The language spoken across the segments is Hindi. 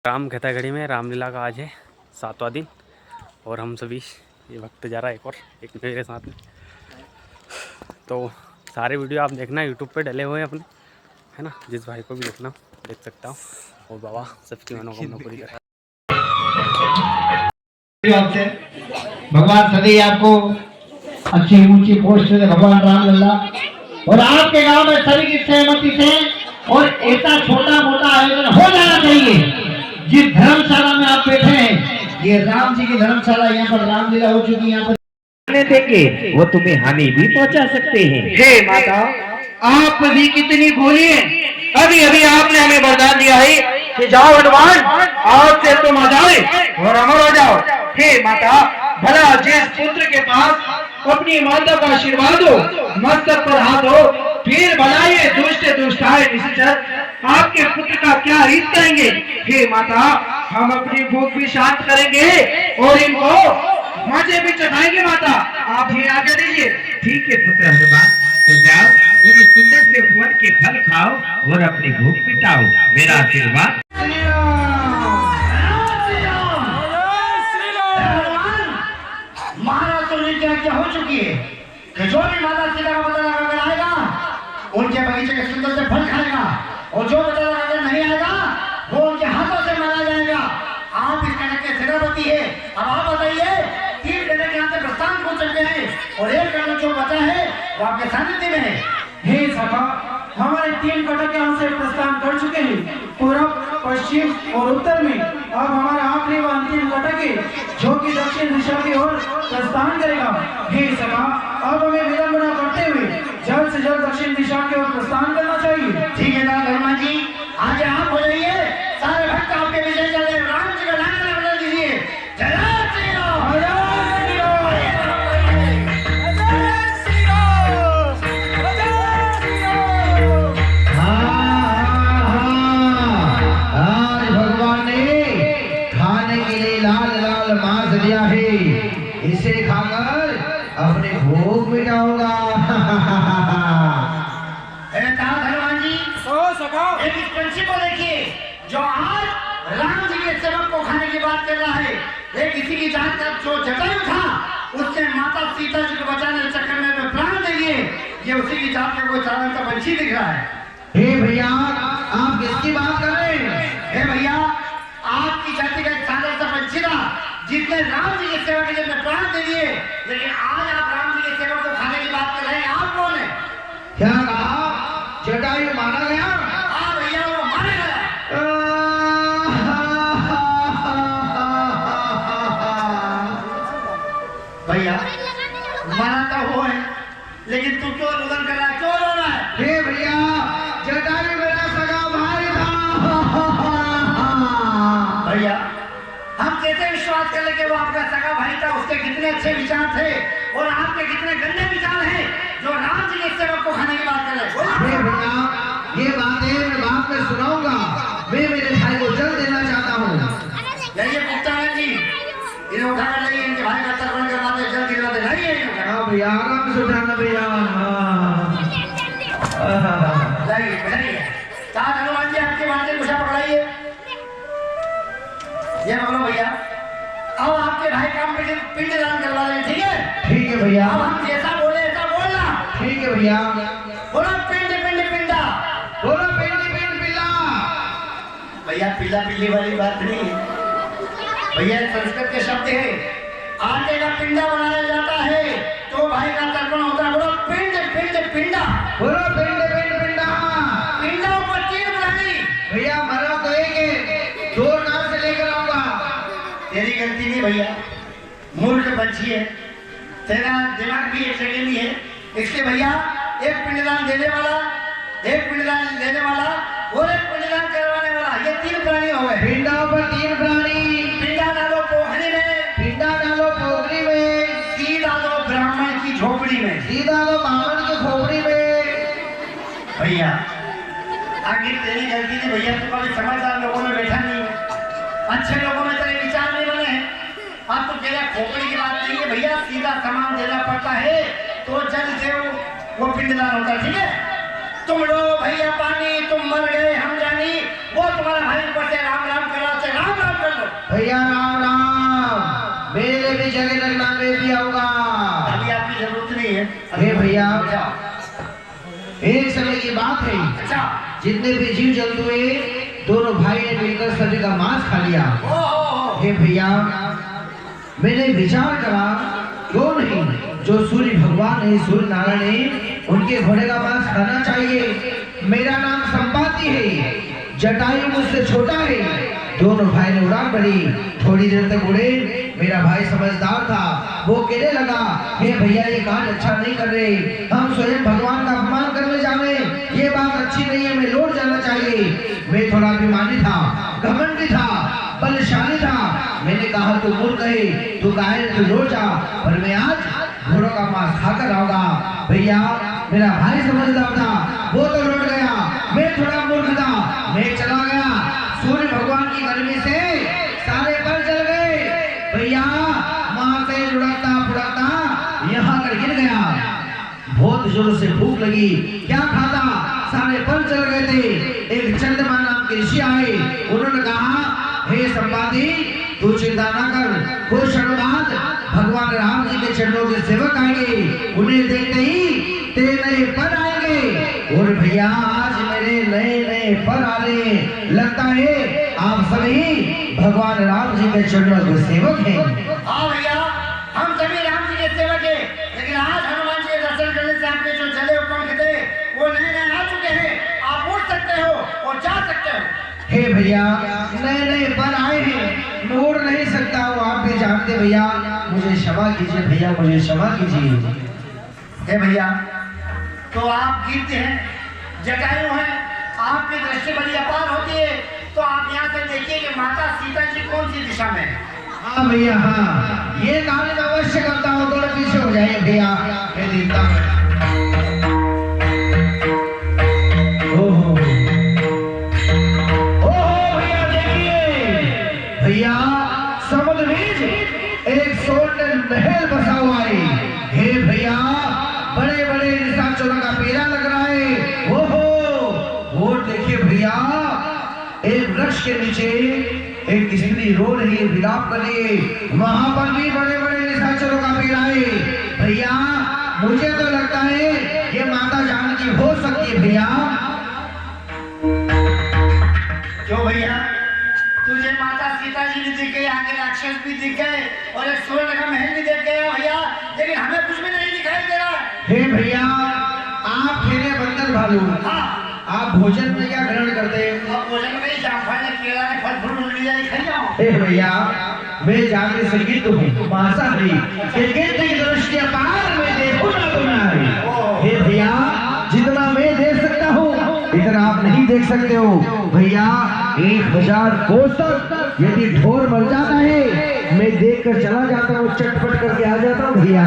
राम कथागढ़ी में रामलीला का आज है 7वां दिन और हम सभी ये वक्त जा रहा है एक मेरे साथ में। तो सारे वीडियो आप देखना यूट्यूब पे डले हुए हैं अपने, है ना। जिस भाई को भी देखना देख सकता हूँ और बाबा सबकी मनोकामना पूरी करे। भगवान सदैव आपको अच्छी ऊंची पोस्ट दे भगवान रामलला, और आपके गांव में सभी की सहमति से और ऐसा छोटा मोटा आयोजन हो जाना चाहिए। जिस धर्मशाला में आप बैठे हैं, ये राम जी की धर्मशाला, यहाँ पर रामलीला हो चुकी है। यहाँ पर देंगे वो तुम्हें हानि भी पहुंचा सकते हैं। हे माता, आप भी कितनी भोली हैं। अभी अभी आपने हमें वरदान दिया है कि जाओ हनुमान, आज से तुम आ जाओ और अमर हो जाओ। हे माता, भला जिस पुत्र के पास अपनी माता का आशीर्वाद हो, मस्तक पर हाथ हो, फिर भला ये दुष्टाए निश्चर आपके पुत्र का क्या हित करेंगे। हे माता, हम अपनी भूख भी शांत करेंगे और इनको माजे भी चढ़ाएंगे। माता, आप ये आगे दीजिए। ठीक है पुत्र हनुमान, तो जाओ और सुंदर से वन के फल खाओ और अपनी भूख मिटाओ। मेरा आशीर्वाद। महाराज तो क्या हो चुकी है कि जो भी माता सीता का पता लगाकर आएगा उनके बगीचे के सुंदर से फल खाएगा, और जो पता लगाकर नहीं आएगा वो उनके हाथों से मारा जाएगा। आप इस कनक के सेनापति है। अब आप बताइए, 3 कनक यहाँ से प्रस्थान हो चुके हैं और 1 कनक जो बचा है वो आपके सानिध्य में है। हे सखा, हमारे 3 कटक यहाँ से प्रस्थान कर चुके हैं, पूर्व, पश्चिम और उत्तर में। अब हमारा आखिरी व अंतिम कटक है जो कि दक्षिण दिशा की ओर प्रस्थान करेगा। हे सखा, अब हमें विलंब न करते हुए जल्द से जल्द दक्षिण दिशा की ओर प्रस्थान करना चाहिए। ठीक है दादा हनुमान जी, आज आप हो जाइए, सारे भक्त आपके विजय चल रहे। राम जी का नाम बता दीजिए, जय श्री राम, जय श्री राम, जय श्री राम, जय श्री राम। आज भगवान ने खाने के लिए लाल लाल मांस दिया है, इसे खाकर अपने भूख मिटाऊंगा। हनुमान जी, एक इस पंछी को देखिए जो आज राम जी के सेवक को खाने की बात कर रहा है। एक किसी की जान का जो जटायु था, उसने माता सीता जी को बचाने के चक्कर में प्राण दे दिए। ये उसी की जात का कोई साधारण सा पंछी दिख रहा है। हे भैया, आप किसकी बात कर रहे हैं? हे भैया, आपकी जाति का एक साधारण सा पंछी था जिसने राम जी की सेवा के लिए प्राण दे दिए, लेकिन आज आप राम जी के सेवक को खाने की बात कर रहे हैं। आप कौन है? क्या कहा? जटायु मारा गया? हाँ भैया, वो मारा गया। भैया, मारा तो वो है, लेकिन तू क्यों रुदन कर रहा है, क्यों रो रहा है? हे भैया, जटायु मेरा सगा भाई था। भैया, हम कैसे विश्वास कर ले कि वो आपका सगा भाई था? उसके कितने अच्छे विचार थे और आपके कितने गंदे विचार हैं जो राम जी के सेवक को खाने की बात कर रहे हैं। भैया, ये बातें मैं बाप में सुनाऊंगा। मैं मेरे भाई को जल देना चाहता हूँ। जाइए पुख्तान जी, इन्हें उठा कर लाइए, इनके भाई का तर्पण करवा दे, जल दिला दे। हाँ भैया, आराम से उठाना भैया। लाइए बैठिए। चार हनुमान जी आपके माथे कुशा पकड़ाइए। ये बोलो भैया, अब आपके भाई काम पे पिंडदान करवा दें, ठीक है? ठीक है भैया। अब हम जैसा बोले ऐसा बोलना। ठीक है भैया। बोलो पिंड पिंड पिंडा, बोलो पिंड पिंड पिल्ला। भैया, पिल्ला पिल्ली वाली बात नहीं है भैया, संस्कृत के शब्द है। आटे का पिंडा बनाया जाता है तो भाई का तर्पण होता है। बोलो पिंड पिंड पिंडा, बोलो पिंड पिंड पिंडा। पिंडा ऊपर 3 बनानी भैया, मरा तो एक है, 2 नाम से लेकर आऊंगा। तेरी गलती नहीं भैया, मूर्ख पंछी है, तेरा दिमाग भी एक सेकंड ही है। इसलिए भैया, एक पिंडदान देने वाला, एक पिंडदान लेने वाला और एक पिंडदान करवाने वाला, ये 3 प्राणी हो गए। पिंडा पर 3 प्राणी। पिंडा डालो पोखरी में, पिंडा डालो पोखरी में, सीधा दो ब्राह्मण की झोपड़ी में, सीधा दो ब्राह्मण की झोपड़ी में। भैया, आखिर तेरी गलती नहीं भैया, तू कभी समझदार लोगों में बैठा नहीं है, अच्छे लोगों में तेरे विचार नहीं बने हैं। अब तो तेरा खोपड़ी की बात नहीं है भैया, सीधा सामान देना पड़ता है तो जल देव वो पिंडदान होता है, ठीक है? तुम लो भैया पानी, तुम मर गए हम जानी, वो तुम्हारा भाई ऊपर से राम राम कर रहा भैया राम राम, मेरे भी जगह लगना मैं भी आऊंगा। अभी आपकी जरूरत नहीं है। हे भैया, एक समय की बात है, अच्छा, जितने भी जीव जंतु हुए दोनों भाई ने मिलकर सभी का मांस खा लिया। हे भैया, मैंने विचार करा क्यों नहीं जो सूर्य भगवान है, सूर्य नारायण है, उनके घोड़े का मांस खाना चाहिए। मेरा नाम संपाति है, जटायु मुझसे छोटा है। दोनों भाई ने उड़ान भरी, थोड़ी देर तक उड़े। मेरा भाई समझदार था, वो कहने लगा, हे भैया ये काम अच्छा नहीं कर रहे, हम स्वयं भगवान का अपमान करने जाने, ये बात अच्छी नहीं है, मैं लौट जाना चाहिए। मैं थोड़ा अभिमानी था, घमंडी था, बलशाली था। मैंने कहा तू मूर्ख है, तू काहे तू लौट जा, पर मैं आज घोड़ों का मांस खाकर आऊंगा। भैया मेरा भाई समझदार था, वो तो लौट गया, मैं थोड़ा मूर्ख था, मैं चला गया। सूर्य भगवान की गर्मी से सारे पर जल गए। भैया मां से लुढ़कता फुड़कता यहाँ कर गिर गया। बहुत जोर से भूख लगी, क्या खाता, सारे पर जल गए थे। एक चंद्रमा नाम के ऋषि आए, उन्होंने कहा, हे संपाति तू चिंता न कर, कुछ क्षण बाद भगवान राम जी के चरणों के सेवक आएंगे, उन्हें देखते ही तेरे नए पर आएंगे। और भैया आज मेरे नए नए पर आ रहे, लगता है आप सभी भगवान राम जी के चरणों के सेवक हैं। हाँ भैया, हम सभी राम जी के सेवक हैं, लेकिन आज हनुमान जी के दर्शन करने से आपके जो जले पंख थे वो नए नए आ चुके हैं। आप उठ सकते हो और जा सकते हो। हे भैया नए नए पर आए हैं, मैं उड़ नहीं सकता हूँ, आप भी जानते भैया, मुझे क्षमा कीजिए भैया, मुझे क्षमा कीजिए। हे भैया, तो आप गिरते हैं, जटायु हैं, आपकी दृष्टि बड़ी अपार होती है, तो आप यहाँ से देखिए कि माता सीता जी कौन सी दिशा में है। हाँ भैया हाँ, ये काम मैं अवश्य करता हूँ, थोड़ा पीछे हो जाइए भैया, मैं देखता हूँ। भैया देखिए, भैया समुद्र बीच एक स्वर्ण महल बसा हुआ है। हे भैया बड़े बड़े निशाचरों का पेड़ा लग रहा है। वो देखिए भैया, एक वृक्ष के नीचे एक स्त्री रो रही है, विलाप कर रही है, वहां पर भी बड़े बड़े निशाचरों का पेड़ा है। भैया मुझे तो लगता है ये माता जानकी हो सकती है। भैया क्यों भैया, तुझे माता सीता जी भी दिख गई, आगे राक्षस भी दिख गए और एक स्वर्ण का महल भी देख गया भैया, लेकिन हमें कुछ भी नहीं दिखाई दे रहा है। हे भैया आप खेले बंदर भालू, हाँ, आप भोजन में क्या ग्रहण करते हैं? अब भोजन में जामफल ने केला ने फल फूल लिया ही खाई जाओ। हे भैया मैं जागृत संगीत हूँ, मांसाहारी, की दृष्टि अपार मैं देखूं ना तुम्हारी। हे भैया जितना मैं देख सकता हूँ इतना आप नहीं देख सकते हो। भैया 1000 कोस तक यदि ढोर मर जाता है मैं देख कर चला जाता हूँ, चटपट करके आ जाता हूँ भैया।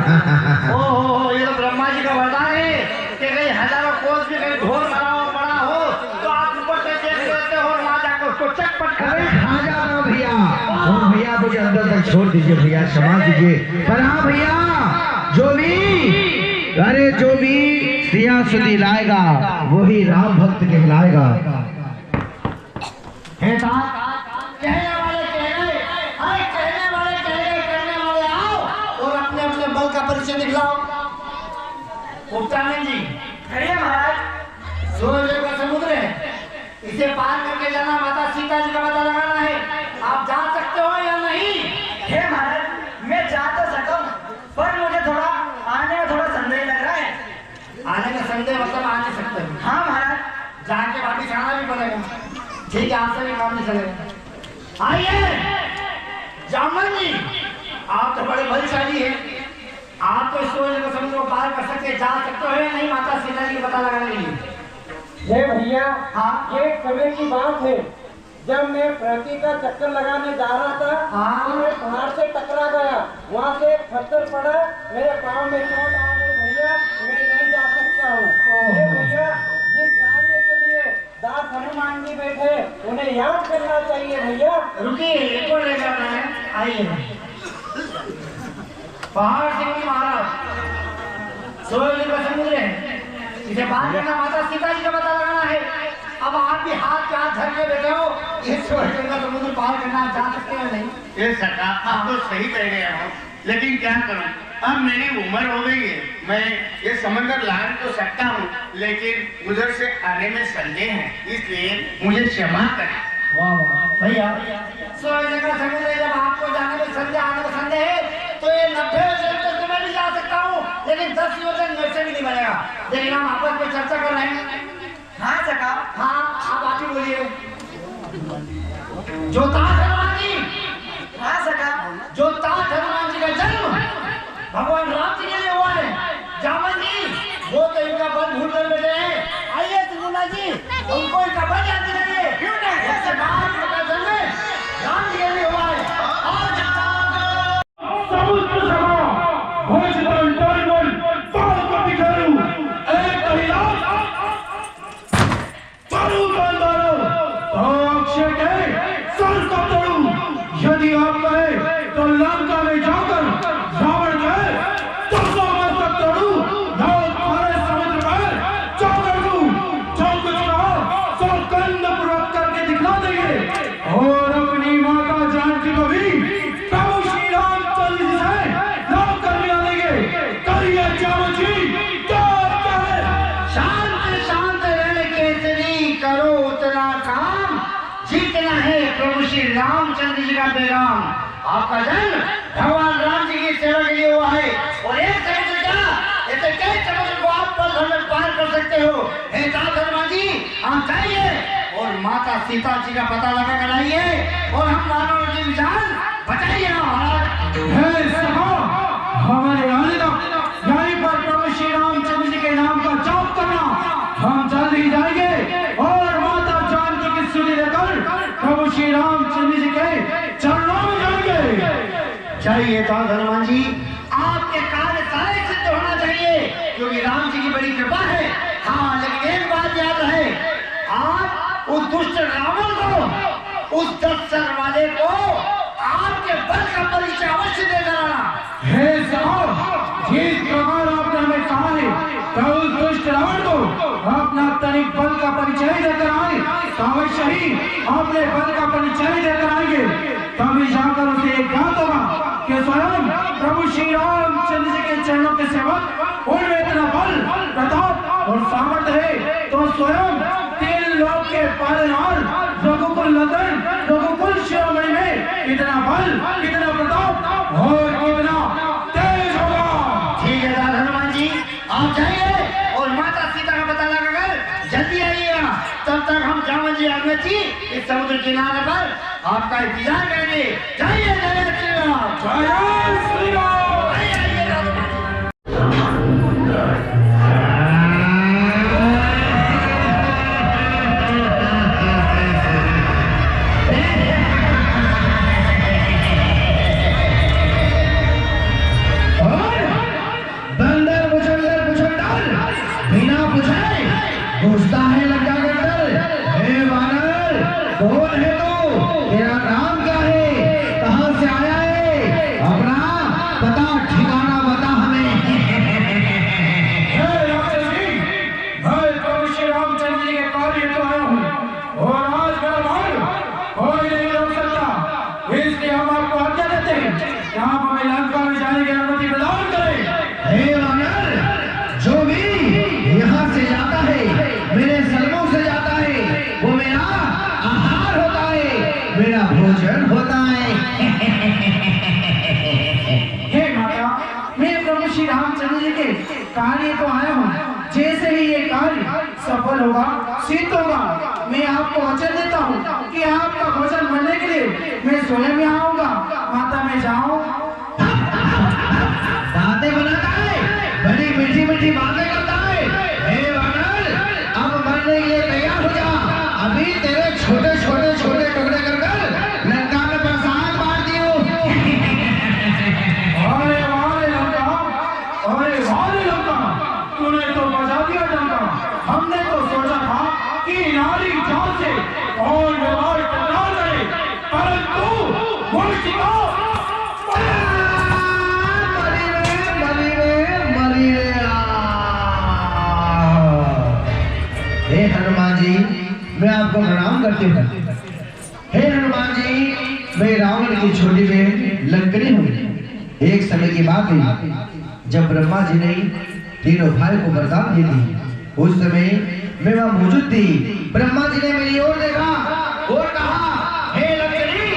ओहो, ये तो ब्रह्मा जी का वरदान है कि कहीं हजारों कोस भी कहीं ढोर मरा हो पड़ा हो तो आप ऊपर से देख लेते हो और वहां जाकर उसको चटपट अरे कर खा जाता हूँ भैया। और भैया मुझे अंदर तक छोड़ दीजिए भैया, क्षमा कीजिए। पर हाँ भैया जो भी सियासती लाएगा वही राम भक्त कहलाएगा। हे साहब, कहने वाले कह गए, हाय कहने वाले कह गए, करने वाले आओ और अपने अपने बल का परिचय दिखलाओ। उपचानंद जी, खड़िए महाराज। सूर्य का समुद्र है, इसे पार करके जाना, माता सीता जी का पता लगाना है। आप जा सकते हो या नहीं? हे महाराज, मैं जा तो सकता हूँ, पर मुझे थोड़ा आने में थोड़ा संदेह लग रहा है। आने का संदेह मतलब आ नहीं सकते। हाँ महाराज, जाके वापिस आना भी पड़ेगा। ठीक है, आपसे भी काम नहीं चलेगा। आइए जामन जी, आप तो बड़े बलशाली हैं, आप तो सूर्य को समुद्र को पार कर सकते, जा सकते हो या नहीं माता सीता जी का पता लगाने के लिए? हे भैया, हाँ? ये समय की बात है, जब मैं प्रति का चक्कर लगाने जा रहा था, हाँ? तो मैं पहाड़ से टकरा गया, वहाँ से एक पत्थर पड़ा, मेरे पाँव में चोट आ गई भैया, मैं नहीं जा सकता हूँ। हे भैया, जिस कार्य के लिए दास हनुमान जी बैठे, उन्हें याद करना चाहिए भैया। रुकिए, एक और ले जाना है। आइए, पहाड़ सिंह जी महाराज, सूर्य का समुद्र है, इसे पार करना, माता सीता जी का पता लगाना है। अब आप भी हाथ पे हाथ धर के बैठे हो, ये सूर्य का समुद्र पार करना, आप जा सकते हो नहीं। ये सका आप तो सही कह रहे हो, लेकिन क्या करूं, अब मेरी उम्र हो गई है, मैं ये समंदर लान तो सकता हूँ, लेकिन उधर से आने में संदेह है, इसलिए मुझे क्षमा करें। वाह वाह भैया, सोने का समुद्र है, जब आपको जाने में संदेह आने में संदेह है तो ये 90 वजन तक तो मैं भी जा सकता हूँ, लेकिन 10 वजन मेरे से भी नहीं बनेगा। लेकिन हम आपस में चर्चा कर रहे हैं। हाँ सका। हाँ आप ही बोलिए। जो ताज हनुमान जी, हाँ सका। जो ताज हनुमान जी का जन्म भगवान राम जी के लिए हुआ है, जामन जी वो तो इनका बल भूल कर बैठे हैं। आइए त्रिगुणा जी, उनको इनका बल याद दिलाइए। क्यों नहीं? ऐसे बात का जन्म राम जी के लिए हुआ है। और समुद्र समा भोजन टर्मन पाल को बिखरू एक कहिलास चालू बंदरो अक्षय के सर का तोड़ू। यदि आप कहे तो लंका में जाकर रावण के तो मस्तक तोड़ू, खारे समुद्र में जाकर दूं। जो कुछ कहो सो कंद पूर्वक करके दिखला देंगे। और अपनी माता जानकी को भी प्रभु श्री रामचंद्र जी से लाभ करने आएंगे। करिए जामन जी, क्या है? शांत शांत रहने केसरी करो उतना काम, जीतना है प्रभु श्री रामचंद्र जी का पैगाम। आपका जन्म भगवान राम जी की सेवा के लिए हुआ है, और एक समुद्र का ऐसे कई समुद्र को आप पल भर में पार कर सकते हो। हे तात हनुमान जी, आप जाइए और माता सीता जी का पता लगा कर आइए, और हम मानव की जान बचाइए ना महाराज। हे सभा, हमारे आने तक यहीं पर प्रभु श्री रामचंद्र जी के नाम का जाप करना। हम जल्द ही जाएंगे और माता जानकी की सुधि लेकर प्रभु श्री रामचंद्र जी के चरणों में जाएंगे। चाहिए तात हनुमान जी, आपके कार्य सारे सिद्ध होना चाहिए, क्योंकि राम जी की बड़ी कृपा है। हाँ, लेकिन एक बात याद रहे, आप उस दुष्ट रावण को, उस 10 सर वाले को आपके बल का परिचय अवश्य देकर आना। हे साहब, जिस प्रकार आपने हमें कहा है तो उस दुष्ट रावण को अपना तनिक बल का परिचय देकर आए, तो अवश्य ही अपने बल का परिचय देकर आएंगे। तभी जाकर उसे एक ज्ञात होगा कि स्वयं प्रभु श्री रामचंद्र जी के चरणों के सेवक उनमें इतना बल, प्रताप और सामर्थ्य है, तो स्वयं 3 लोक के पालनहार रघुकुल नंदन रघुकुल शिरोमणि में कितना बल, कितना प्रताप और कितना तेज होगा। ठीक है तात हनुमान जी, आप जाइए और माता सीता का पता लगाकर जल्दी आइएगा। तब तक हम जामन जी हनुमान जी इस समुद्र किनारे पर आपका इंतजार करेंगे। जाइए जय श्री राम। जय श्री राम। आइए आइए तात हनुमान जी। बिना पूछे घुसता है लंका के अंदर। हे वानर, कौन है तू? तेरा नाम क्या है? कहां से आया है? अपना पता ठिकाना बता हमें। हे राक्षस जी, मैं प्रभु श्री रामचंद्र जी के कार्य तो आया हूँ, और आज मेरा भाई कोई नहीं रोक सकता, इसलिए हम आपको आज्ञा देते हैं कि आप हमें लंका में जाने की अनुमति प्रदान करें। हे वानर, जो भी यहाँ से जाता है, मेरे सलमों से जाता है, वो मेरा आहार होता है, मेरा भोजन होता है। हे माता, मैं प्रभु श्री रामचंद्र जी के कार्य को आया हूँ। जैसे ही ये कार्य सफल होगा, सिद्ध होगा, मैं आपको वचन देता हूँ कि आपका भोजन बनने के लिए मैं स्वयं यहाँ आऊंगा। माता, मैं जाऊँ? बातें बनाता है, बड़ी मीठी मीठी बातें करता है। हे वानर, अब मरने के लिए तैयार हो जा। अभी तेरे छोटे छोटे छोटे टुकड़े कर कर लंका में प्रसाद बांट दियो। अरे वाह लंका, अरे वाह लंका, तूने तो बजा दिया लंका। हमने तो सोचा था कि नारी जान से और व्यवहार टकरा करे, परंतु मूर्तिका हे हनुमान जी, मैं आपको प्रणाम करती हूँ। हे हनुमान जी, मैं रावण की छोटी बहन लंकनी हूँ। एक समय की बात है जब ब्रह्मा जी ने तीनों भाई को वरदान दे दी। उस समय मैं वहां मौजूद थी। ब्रह्मा जी ने मेरी ओर देखा और कहा, हे लंकनी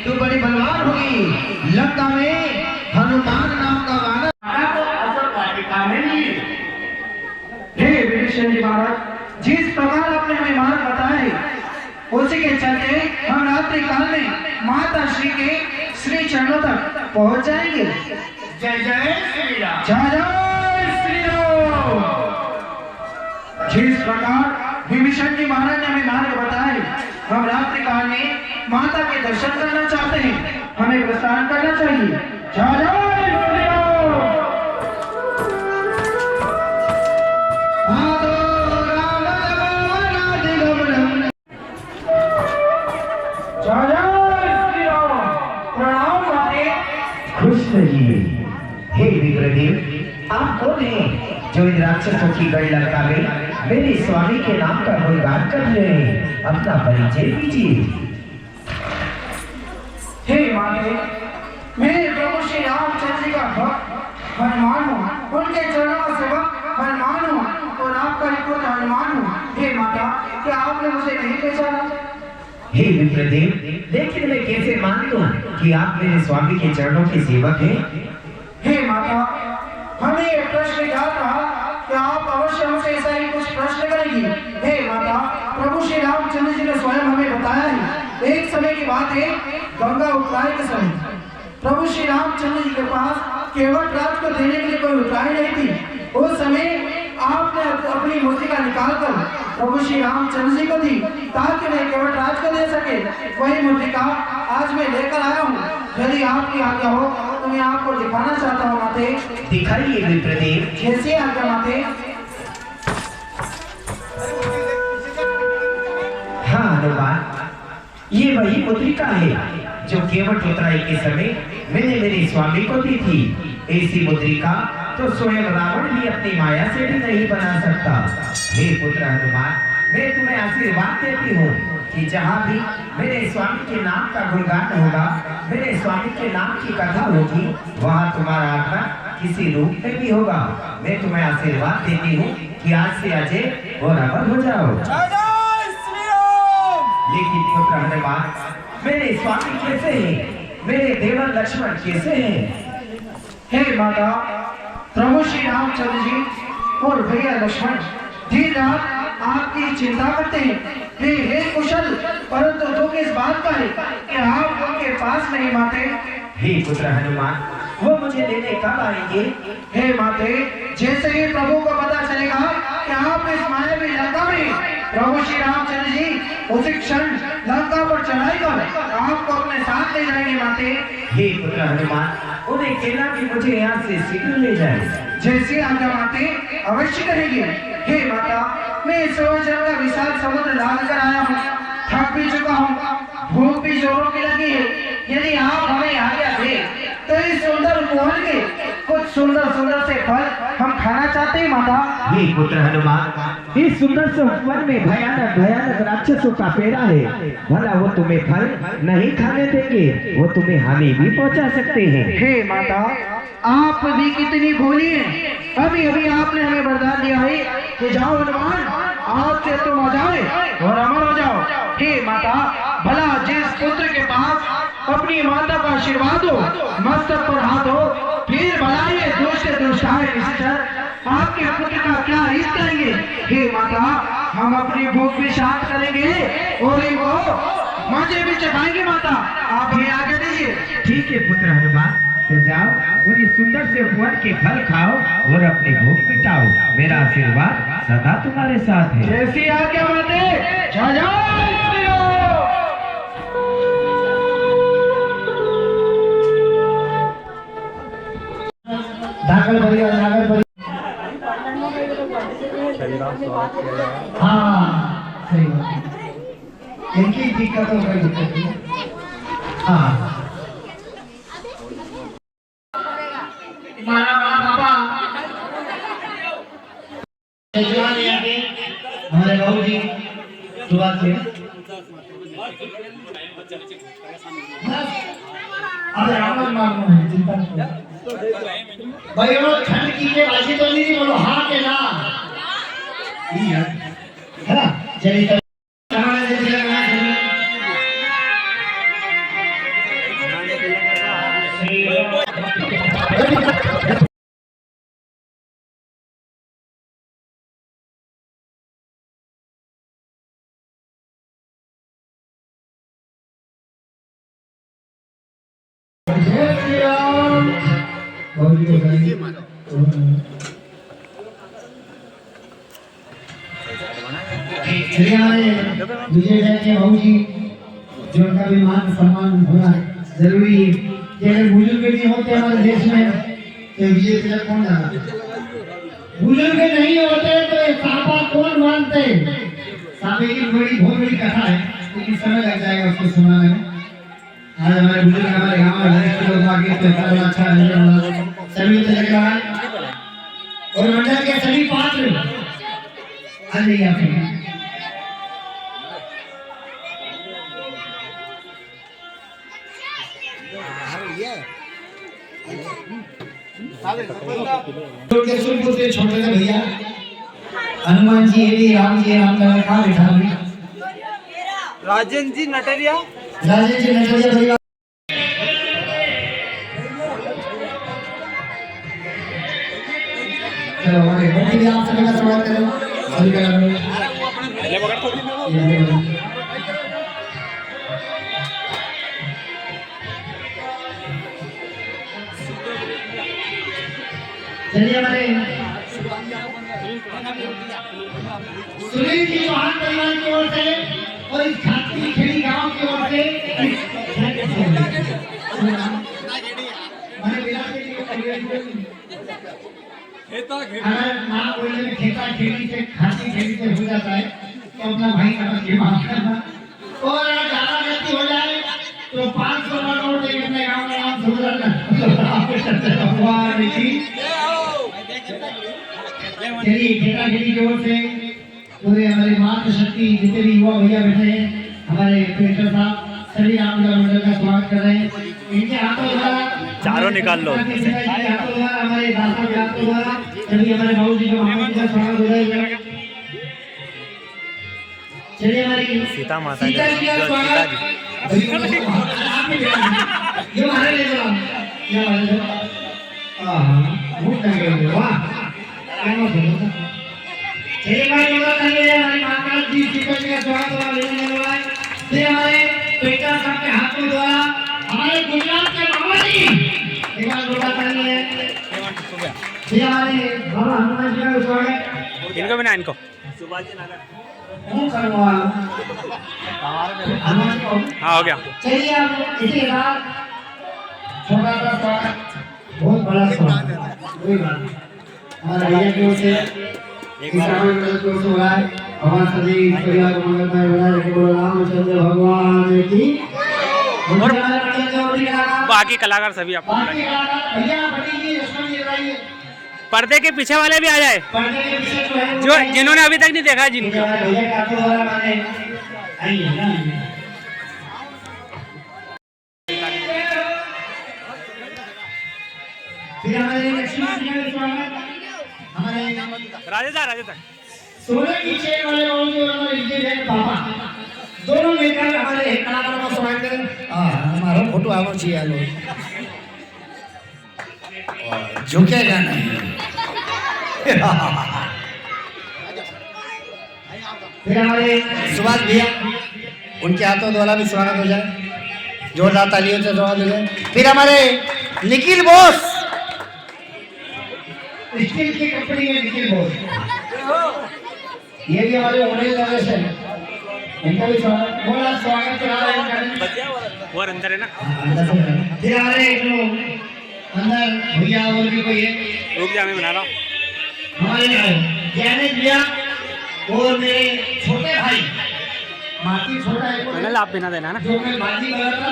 तू बड़ी बलवान होगी। लंका में हनुमान नाम का वानर हे विभीषण जी महाराज, जिस प्रकार आपने हमें मार्ग बताए उसी के चलते हम रात्रि काल में माता श्री के श्री चरणों तक पहुंच जाएंगे। जय जय श्री राम। जय जय श्री राम। जिस प्रकार विभीषण जी महाराज ने हमें मार्ग बताए, हम रात्रि काल में माता के दर्शन करना चाहते हैं, हमें प्रस्थान करना चाहिए। जय जय श्री राम। जय जय श्री राम। प्रणाम माते। खुश रहिए। हे विप्रदेव, आप कौन हैं जो इन राक्षसों की गढ़ लंका में मेरे स्वामी के नाम का गुणगान कर रहे हैं? अपना परिचय दीजिए। हे माते, मैं प्रभु श्री रामचंद्र जी का भक्त हनुमान हूँ, उनके चरणों का सेवक हनुमान हूँ और आपका ही पुत्र हनुमान हूँ। हे माता, क्या आपने मुझे नहीं पहचाना? हे विप्रदेव, लेकिन मैं कैसे मान लूं कि आप मेरे स्वामी के चरणों के सेवक हैं? हे माता, हमें ये प्रश्न याद रहा कि आप अवश्य हमसे ऐसा ही कुछ प्रश्न करेंगी। हे माता, प्रभु श्री रामचंद्र जी ने स्वयं हमें बताया है। एक समय की बात है, गंगा उत्तरायण के समय प्रभु श्री रामचंद्र जी के पास केवट राज को देने के लिए कोई उपाय नहीं थी। उस समय आपने अपनी मूर्तिका निकालकर प्रभु श्री रामचंद्र जी को दी ताकि मैं केवट राज को दे सके। वही मूर्तिका आज मैं लेकर आया हूँ। यदि आपकी आज्ञा हो तो मैं आपको दिखाना चाहता हूँ माते। दिखाइए विप्रदेव। जैसे आज्ञा माते। हाँ हनुमान, ये वही मुद्रिका है जो केवट उत्तरायण के समय मैंने मेरे स्वामी को दी थी। ऐसी मुद्रिका तो स्वयं रावण भी अपनी माया से भी नहीं बना सकता। हे पुत्र हनुमान, मैं तुम्हें आशीर्वाद देती हूँ कि जहाँ भी मेरे स्वामी के नाम का गुणगान होगा, मेरे स्वामी के नाम की कथा होगी, वहाँ तुम्हारा आगमन किसी रूप में भी होगा। मैं तुम्हें आशीर्वाद देती हूँ कि आज से अजय और अमर हो जाओ। लेकिन पुत्र हनुमान, मेरे स्वामी कैसे हैं? मेरे देवर लक्ष्मण कैसे हैं? हे माता, प्रभु श्री रामचंद्र जी और भैया लक्ष्मण दिन रात आपकी चिंता करते हैं। वे हे कुशल, परंतु दुख इस बात का है कि आप उनके पास नहीं माते। हे पुत्र हनुमान, वो मुझे लेने कब आएंगे? हे माते, जैसे ही प्रभु को पता चलेगा कि आप इस मायावी लंका में प्रभु श्री रामचंद्र जी उसी क्षण लंका पर चढ़ाई कर आपको अपने साथ ले जाएंगे माते। हे पुत्र हनुमान, उन्हें कहना कि मुझे यहाँ से शीघ्र ले जाए। जैसे आज्ञा माते, अवश्य करेंगे। हे माता, मैं सरोवर का विशाल समुद्र लांघ कर आया हूँ, थक भी चुका हूँ, भूख भी जोरों की लगी है। यदि आप हमें आज्ञा दे तो इस सुंदर उपवन के कुछ सुंदर सुंदर से फल हम खाना चाहते हैं माता। हे पुत्र हनुमान, इस सुंदर से उपवन में भयानक भयानक राक्षसों का फेरा है। भला वो तुम्हें फल नहीं खाने देंगे, वो तुम्हें हानि भी पहुंचा सकते हैं। हे माता, आप भी कितनी भोली हैं। अभी अभी आपने हमें वरदान दिया है कि जाओ हनुमान, आज से तुम आ जाओ और अमर हो जाओ। हे माता, भला जिस पुत्र के पास अपनी माता का आशीर्वाद हो, मस्तक पर हाथ हो, फिर भला ये दुष्ट दुष्टाय निश्चर आपके पुत्र का क्या हित करेंगे। हे माता, हम अपनी भूख भी शांत करेंगे और इनको मजे भी चखाएंगे माता। आप हमें आगे दीजिए। ठीक है पुत्र हनुमान, तो जाओ और इस सुंदर से उपवन के फल खाओ और अपनी भूख मिटाओ। मेरा आशीर्वाद सदा तुम्हारे साथ है। जैसी आज्ञा माते। जय जय श्री राम। दाखल बढ़िया दाखल बढ़िया। हाँ सही बात, इनकी दिक्कत हो गई दिक्कत नहीं। हाँ हमारे बाबू जी सुबह से अरे आवाज मारना है, चिंता मत करो। भाई वो ठंड की के बाजी तो नहीं बोलो हाँ के ना है ना। चलिए हमारे जैसे चलिए हमारे विजय जैन के भाऊ जी जो उनका भी मान सम्मान होना जरूरी है कि अगर बुजुर्ग नहीं होते हमारे देश में तो विजय तिलक कौन जाना। बुजुर्ग नहीं होते तो ये सापा कौन मानते। सापे की बहुत बड़ी कथा है लेकिन समय लग जाएगा उसको सुनाने में। आज हमारे बुजुर्ग हमारे गांव में वरिष्ठ लोग आगे तो बड़ा अच्छा है सभी तो लग रहा है और मंडल के सभी पात्र आ जाइए आप। केशवपुर से छोटे से भैया हनुमान जी है राम जी राम का कहाँ बैठा है राजेंद्र जी नटरिया भैया चलो हमारे बच्चे भी आप सभी का स्वागत करें सभी का चलिए हमारे सुनील जी चौहान परिवार की ओर से और इस खाती खेड़ी गांव की ओर से अगर माँ बोले में खेता खेड़ी से खाती खेड़ी से हो जाता है तो अपना भाई समझ के माफ करना। और अगर ज्यादा गलती हो जाए तो 500 का नोट देकर अपने गाँव में नाम सुधरना। भगवान जी चलिए खेता खेड़ी की ओर से पूरे हमारे मातृ शक्ति जितने भी युवा भैया बैठे हैं हमारे कलेक्टर साहब सभी रामगढ़ मंडल का स्वागत कर रहे हैं। इनके हाथों द्वारा चारों निकाल लो। हाथों द्वारा हमारे दाता के हाथों द्वारा सभी हमारे बाबू जी को महाराज का स्वागत हो रहा है। चलिए हमारी सीता माता जी का स्वागत ये हमारे ले चलो ये हमारे बहुत लगे वाह क्या बोलो। चलिए भाई लोग कहिए हमारी माता जी सीता जी का स्वागत हो रहा है। फिर हमारे बेटा साहब के हाथों द्वारा हमारे गुजरात के बाबा जी एक बार बोला करिए। फिर हमारे बाबा हनुमान जी का स्वागत इनको भी ना इनको हूँ करवा हनुमान जी को हाँ हो गया। चलिए आप इसी के साथ छोटा सा स्वागत बहुत बड़ा स्वागत कोई बात नहीं हमारे भैया की ओर से एक भगवान सभी परिवार को मंगलमय बनाए रखे। बोलो रामचंद्र भगवान की। और बाकी कलाकार सभी आप बाकी कलाकार भैया बड़ी जी लक्ष्मण जी लगाइए। पर्दे के पीछे वाले भी आ जाए पर्दे के पीछे जो है जो जिन्होंने अभी तक नहीं देखा जिनको भैया का तो वाला माने आइए ना फिर हमारे लक्ष्मण जी का स्वागत हमारे राजेश सोने की चेन वाले और हमारे विजय जैन पापा दोनों मिलकर हमारे कलाकारों का स्वागत करें। हमारा फोटो आवो चाहिए आलो झुकेगा नहीं। फिर हमारे सुभाष भैया उनके हाथों द्वारा भी स्वागत हो जाए जोरदार तालियों से स्वागत हो जाए। फिर हमारे निखिल बोस स्टील की कंपनी में निखिल बोस ये भी हमारे होटल नरेश है इनका भी बड़ा स्वागत करा रहे हैं। वो अंदर है ना फिर हमारे अंदर भैया और भी कोई है रुक जा मैं बना रहा हूँ। हमारे जैनेश भैया और मेरे छोटे भाई माती छोटा है मैंने आप बिना देना ना जो मैं बाजी कर रहा था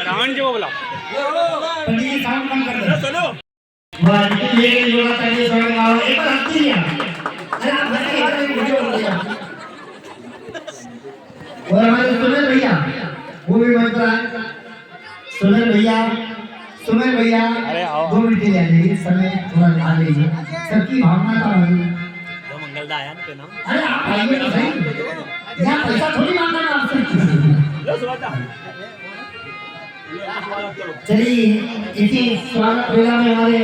रावण जी वो बोला पंडित जी काम कर दो चलो बाजी ये जोड़ा चाहिए स्वागत आओ एक बार हंसी लिया अरे आप हंसी वीडियो हो गया और हमारे वो भी मंत्र है। सुमेर भैया 2 मिनट के लिए आ जाइए, समय थोड़ा निकाल लीजिए, सबकी भावना का अरे आप आइए तो सही, यहाँ पैसा थोड़ी मांगना है आपसे। चलिए इसी स्वागत बेला में हमारे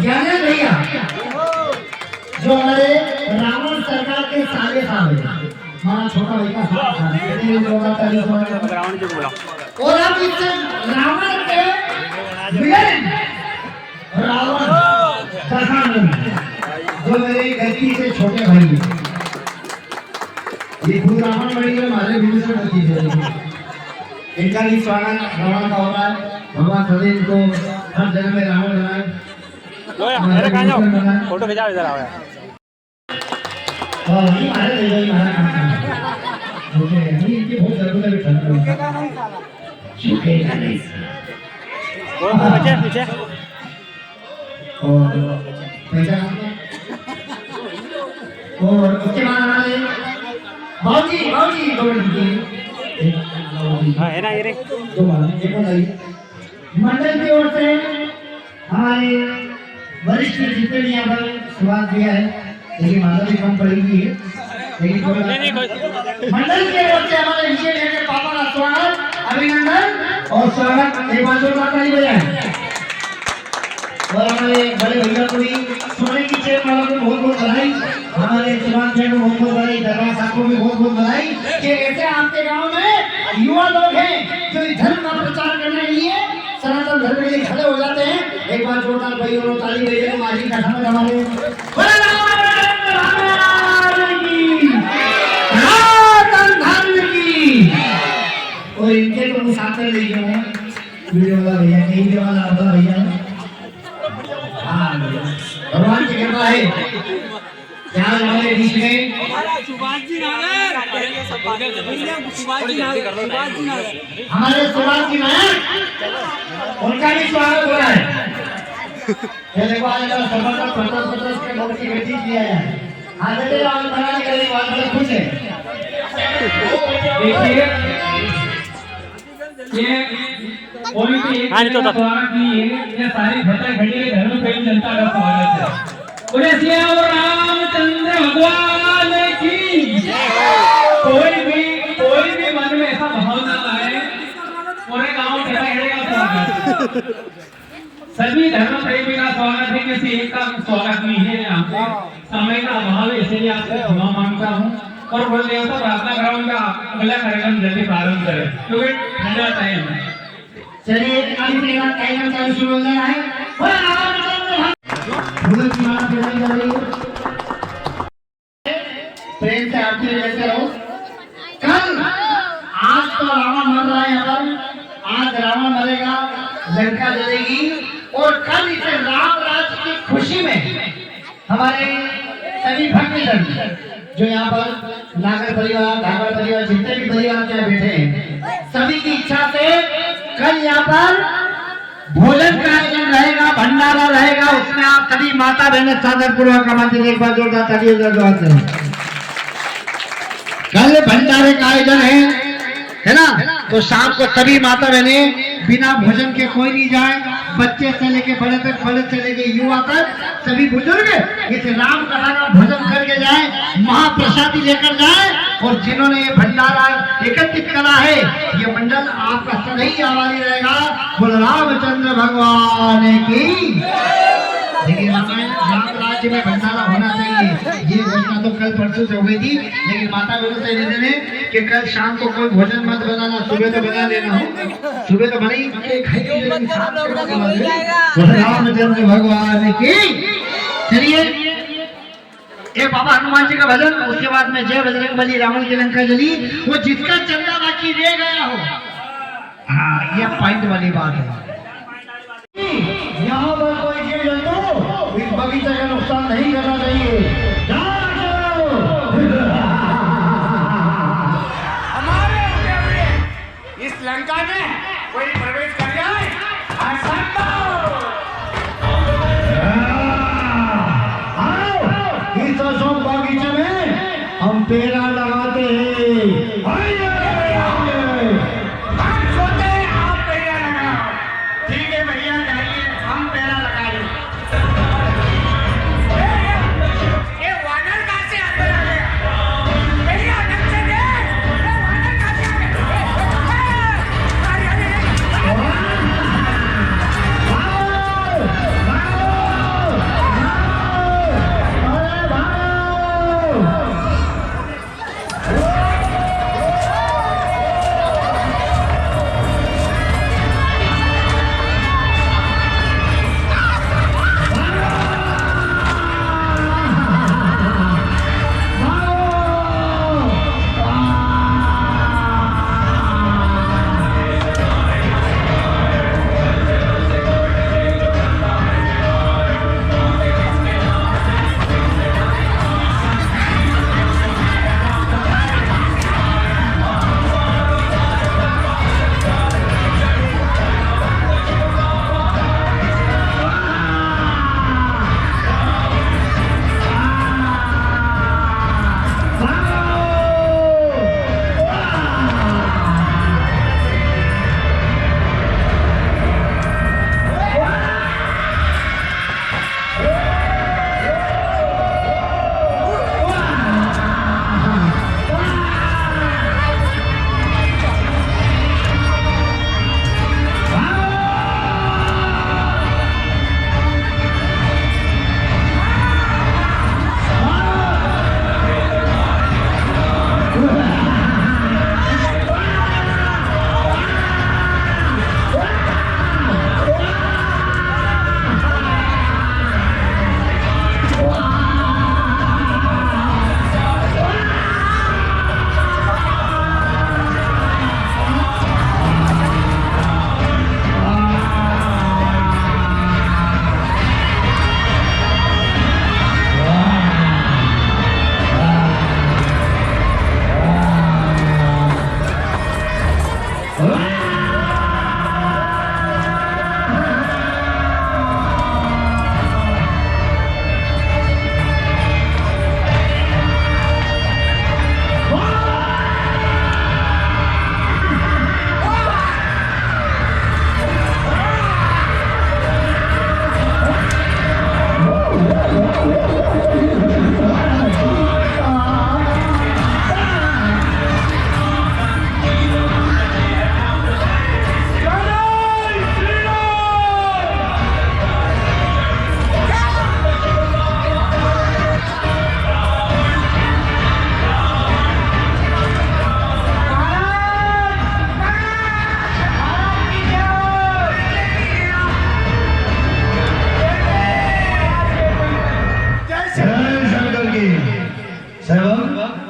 ज्ञानेंद्र भैया जो हमारे रावण सरकार के साले साहब हैं, हमारा छोटा भाई का और अब इस रावण के विलेन रावण जो मेरे गलती से छोटे भाई हैं, ये खुद रावण बड़ी है, हमारे बिल्कुल से गलती से इनका भी स्वागत रावण का हो रहा है। भगवान सदैव इनको हर जगह में रावण बनाए। फोटो खिंचाओ इधर आओ। ये हमारे ले गई हमारा काम ओके, नहीं इनकी बहुत जरूरत है ठंड झुकेगा नहीं। और बच्चे पीछे और पहचान और उसके बाद हमारे बाबूजी 2 मिनट की हाँ है ना ये रे मंडल की ओर से हमारे वरिष्ठ जितने भी यहाँ पर शुरुआत किया है, लेकिन माता भी कम पड़ेगी है, लेकिन मंडल की ओर से हमारे विजय के पापा का स्वागत, अभिनंदन और स्वागत एक बार जोरदार ताली बजाएं। और हमारे बड़े भैया को भी सोने की चेन वालों को बहुत बहुत बधाई, हमारे सुभाष भाई को बहुत बहुत बधाई, दरबार साहब को भी बहुत बहुत बधाई कि ऐसे आपके गांव में युवा लोग हैं जो इस धर्म का प्रचार करने के लिए सनातन धर्म के लिए खड़े हो जाते हैं। एक बार जोरदार भाई और ताली बजाइए माजी का समय हमारे सनातन धर्म की। और इनके तो मुसाफिर ले गए हैं वीडियो वाला भैया, टीवी वाला भैया, भगवान की कृपा है यहाँ हमारे बीच में हमारे सुभाष जी नायक, उनका भी स्वागत हो रहा है। ये देखो आज का समर्पण पत्र के बहुत ही बेटी किया है, आज के रावण बनाने के लिए बहुत बड़े खुश है। देखिए ये कोई भी एक स्वागत नहीं है, ये सारी भट्टा घड़ी के धर्म प्रेम जनता का स्वागत है। बोले श्री रामचंद्र भगवान की। कोई भी मन में ऐसा भाव ना आए, पूरे गांव ठेला घेरे का स्वागत, सभी धर्म प्रेमी का स्वागत है, किसी एक का स्वागत नहीं है। यहाँ पे समय का अभाव है, इसलिए आपसे क्षमा मांगता हूँ और बोल देवता प्रार्थना कराऊंगा अगला कार्यक्रम जल्दी प्रारंभ करें क्योंकि ठंडा टाइम है। चलिए अभी के बाद कार्यक्रम चालू शुरू हो गया है। प्रेम से आरती लेते रहो। कल आज तो रावण मर रहा है, आज रावण मरेगा, लंका जलेगी और कल इसे राम राज की खुशी में हमारे सभी भक्तजन जो यहाँ पर नागर परिवार, धागर परिवार, जितने भी परिवार यहाँ बैठे हैं, सभी की इच्छा से कल यहाँ पर भोजन का आयोजन रहेगा, भंडारा रहेगा, उसमें आप सभी माता बहनें सादर पूर्वक आमंत्रित। एक बार जोरदार तालियों से स्वागत करें। कल भंडारे का आयोजन है ना, तो शाम को सभी माता बहनें बिना भोजन के कोई नहीं जाए, बच्चे से लेके बड़े तक, बड़े से लेके युवा तक, सभी बुजुर्ग इस राम कथा का भोजन करके जाए, महाप्रसादी लेकर जाए। और जिन्होंने ये भंडारा एकत्रित करा है, ये मंडल आपका सदैव आभारी रहेगा। बोल रामचंद्र भगवान की। लेकिन राम राज्य में भंडारा होना चाहिए, ये घोषणा तो कल परसों से हो गई थी, लेकिन माता बहनों से निवेदन है कि कल शाम को कोई भोजन मत बनाना, सुबह तो बना लेना हो, सुबह तो बनी रामचंद्र भगवान की। चलिए एक बाबा हनुमान जी का भजन, उसके बाद में जय बजरंगबली रावण की लंका जली। वो जिसका चंदा बाकी रह गया हो, हाँ ये पॉइंट वाली बात है। यहाँ पर कोई जीव जंतु इस बगीचे का नुकसान नहीं करना चाहिए। हमारे इस लंका में कोई प्रवेश कर जाए, इस अशोक बगीचे में हम पेड़ा लगाते हैं।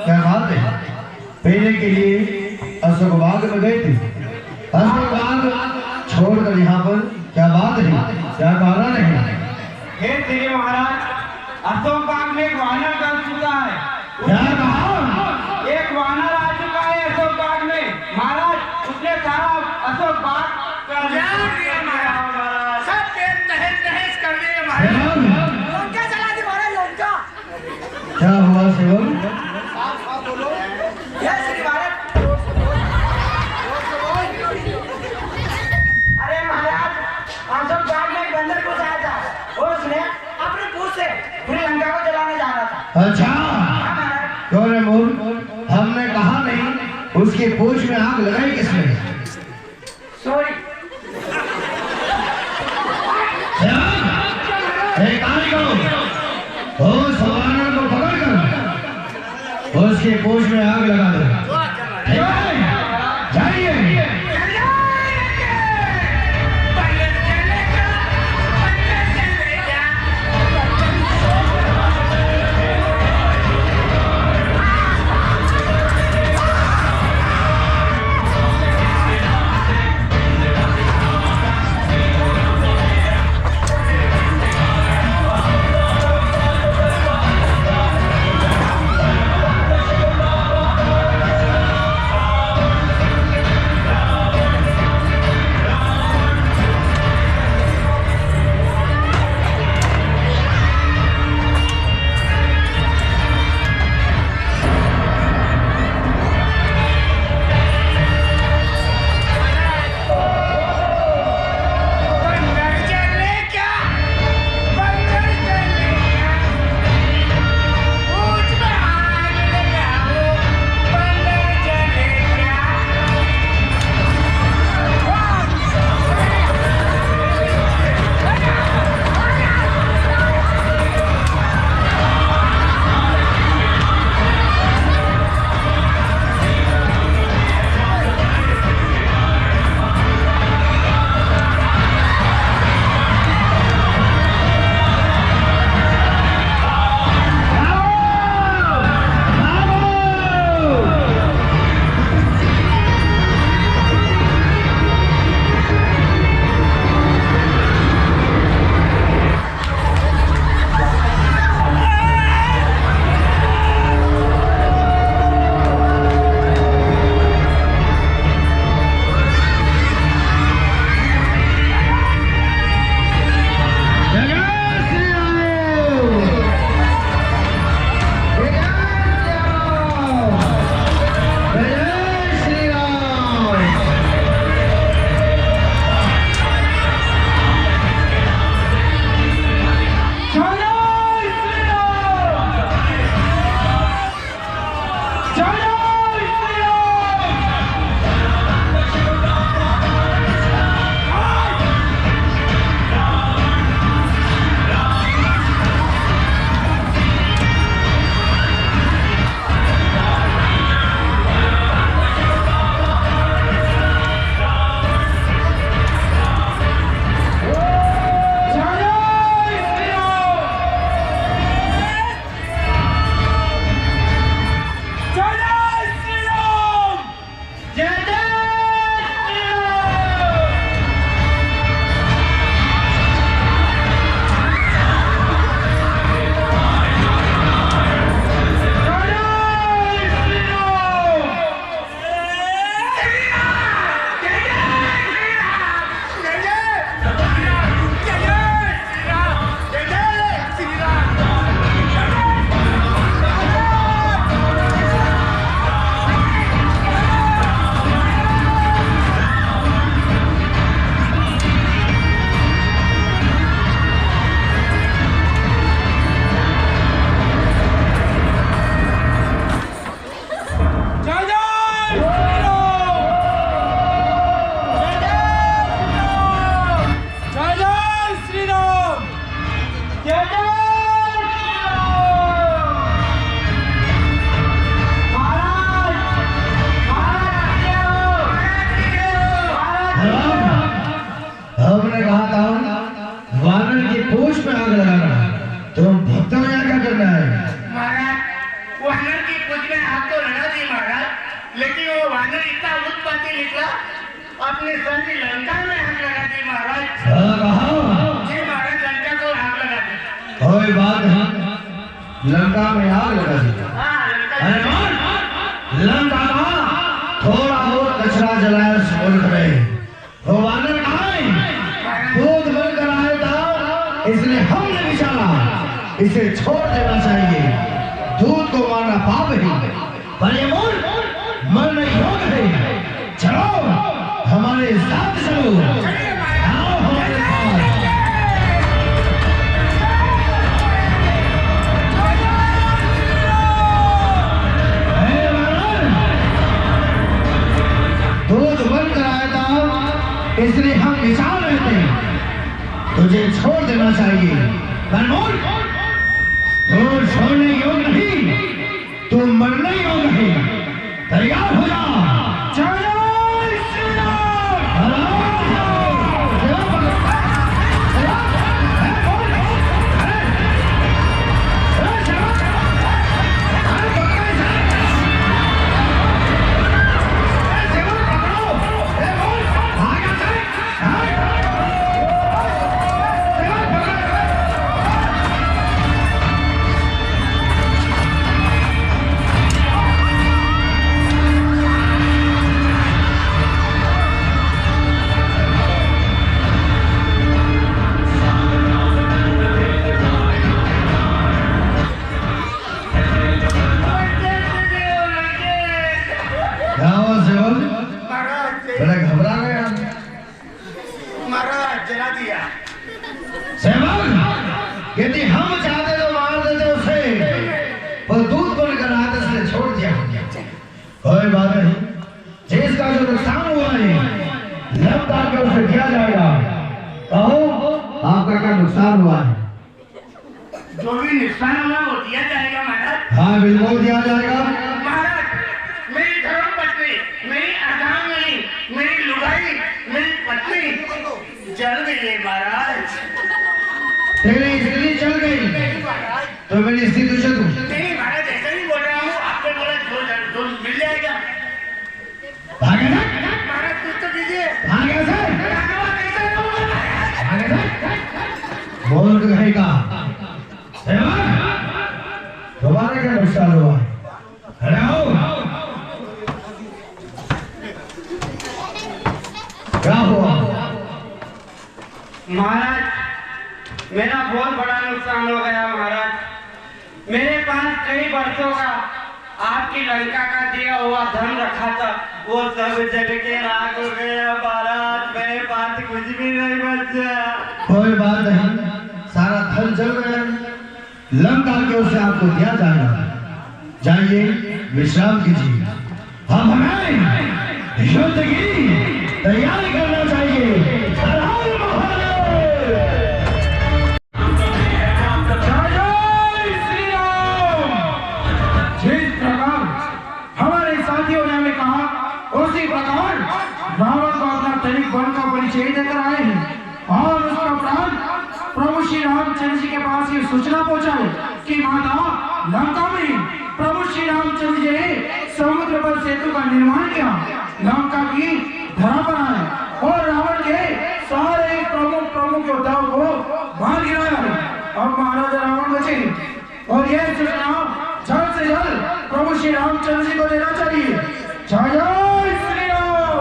क्या बात है? पहले के लिए अशोक बाग में गए थे। अशोक बाग छोड़कर यहाँ पर क्या बात है? क्या कारण है? हे तेरे महाराज, अशोक बाग में एक वानर कर चुका है। क्या कहा? एक वानर आ चुका है अशोक बाग में महाराज। उसने सारा अशोक बाग कर दिया महाराज। सब पेट तहस नहस कर दिए महाराज। लंका चला दी महाराज, लंका। क्या हुआ सेवक? जय श्री भारत। अरे महाराज, अशोक बाग में एक बंदर घुस आया था और उसने अपने पूंछ से पूरी लंका को जलाने जा रहा था। अच्छा, हाँ महाराज। क्यों रे मूर्ख? हमने कहा नहीं, उसकी पूंछ में आग लगाई किसने? सॉरी। एक कार्य करो, उस वानर को पकड़ कर उसकी पूंछ में आग लगा दो। ठीक है? जाइए। लगाना, तुम भक्तों में यहाँ क्या करना है? महाराज वानर की पूछ में हाथ तो लगा दी महाराज, लेकिन वो वानर इतना उत्पाती निकला, अपने सारी लंका में आग लगा दी महाराज। जी महाराज, लंका को आग लगा दी। कोई बात नहीं, लंका में आग लगा दी। हाँ, लंका लंका का थोड़ा बहुत कचरा जलाया स्वर्ग में, वो वानर आए दूध बनकर आया था, इसलिए हमने विचारा इसे छोड़ देना चाहिए। दूध को मारना पाप है, पर ये मरने योग्य है। चलो हमारे साथ चलो, आओ हमारे साथ। दूध बनकर आया था, इसलिए हम विचार रहे थे तुझे छोड़ देना चाहिए। तू छोड़ने योग्य नहीं, तू मरने योग्य है। तैयार हो जा। बड़ा घबरा गया महाराज, जला दिया। सेवक, यदि हम चाहते तो मार देते उसे, पर दूध बनकर आया था इसलिए छोड़ दिया। कोई बात नहीं, जिसका जो नुकसान हुआ है लंका के उसे दिया जाएगा। कहो आपका क्या नुकसान हुआ है? जो भी नुकसान हुआ वो दिया जाएगा महाराज। हाँ बिल्कुल दिया जाएगा। महाराज, मेरी धर्मपत्नी, मेरी अर्धांगिनी, मेरी लुगाई, मेरी पत्नी जल गई है महाराज। तेरी स्त्री चल गई तो मेरी स्त्री तुझे दूं। नहीं महाराज, ऐसा नहीं बोल रहा हूँ, आपने बोला जो मिल जाएगा। भागे ना, महाराज कुछ तो कीजिए। भागे से, कैसा होगा? भागे से। बोल कहेगा सेवक, तुम्हारा क्या नुकसान हुआ? अरे आओ, क्या हुआ? महाराज, मेरा बहुत बड़ा नुकसान हो गया महाराज। मेरे पास कई वर्षों का आपकी लंका का दिया हुआ धन रखा था, वो सब जल के राख हो गया महाराज। मेरे पास कुछ भी नहीं बचा। कोई बात नहीं, सारा धन जल गया, लंका के उसे आपको दिया जाएगा। जाइए विश्राम कीजिए। हम हमें युद्ध की तैयारी करना चाहिए। जिस प्रकार हमारे साथियों ने हमें कहा, उसी प्रकार रावण को अपना तनिक बल का परिचय देकर आए हैं और उसका प्राण प्रभु श्री रामचंद्र जी के पास ये सूचना पहुंचाए कि माता लंका में प्रभु श्री रामचंद्र जी ने समुद्र पर सेतु का निर्माण किया, लंका की धरा पर आए और रावण के सारे प्रमुख योद्धाओं को मार गिराया है। अब महाराजा रावण बचे और यह सूचना जल्द से जल्द प्रभु श्री रामचंद्र जी को देना चाहिए। जय जय श्री राम।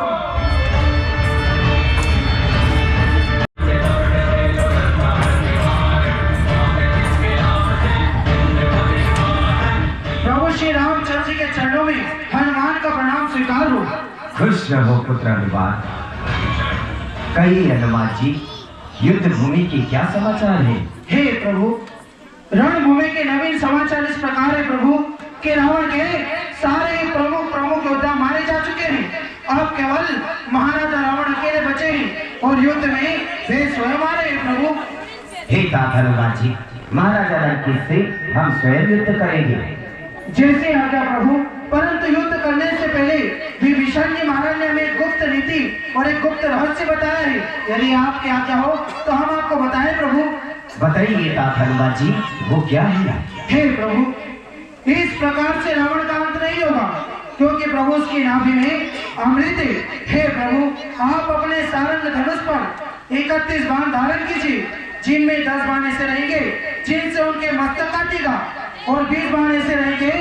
प्रभु श्री रामचंद्र जी के चरणों में हनुमान का प्रणाम स्वीकार हो। खुश रहो पुत्र हनुमान। कही हनुमान जी, युद्ध भूमि के क्या समाचार है? हे प्रभु, रणभूमि के नवीन समाचार इस प्रकार है प्रभु कि रावण के सारे प्रमुख योद्धा मारे जा चुके हैं। अब केवल महाराजा रावण अकेले बचे हैं और युद्ध में वे स्वयं आ रहे हैं प्रभु। हे तात हनुमान जी, महाराजा लंकेश से हम स्वयं युद्ध करेंगे। जैसे आज्ञा प्रभु, परंतु युद्ध करने से पहले विभीषण जी महाराज ने हमें गुप्त नीति और एक गुप्त रहस्य बताया है। यदि आपकी आज्ञा हो तो हम आपको बताएं प्रभु। बताइए तात हनुमान जी, वो क्या है? हे प्रभु, इस प्रकार से रावण का अंत नहीं होगा, क्योंकि प्रभु उसकी नाभि में अमृत है। हे प्रभु, आप अपने सारंग धनुष पर 31 बाण धारण कीजिए, जिनमें 10 बाण ऐसे रहेंगे जिनसे उनके मस्तक काटेगा, और 20 बाण ऐसे रहेंगे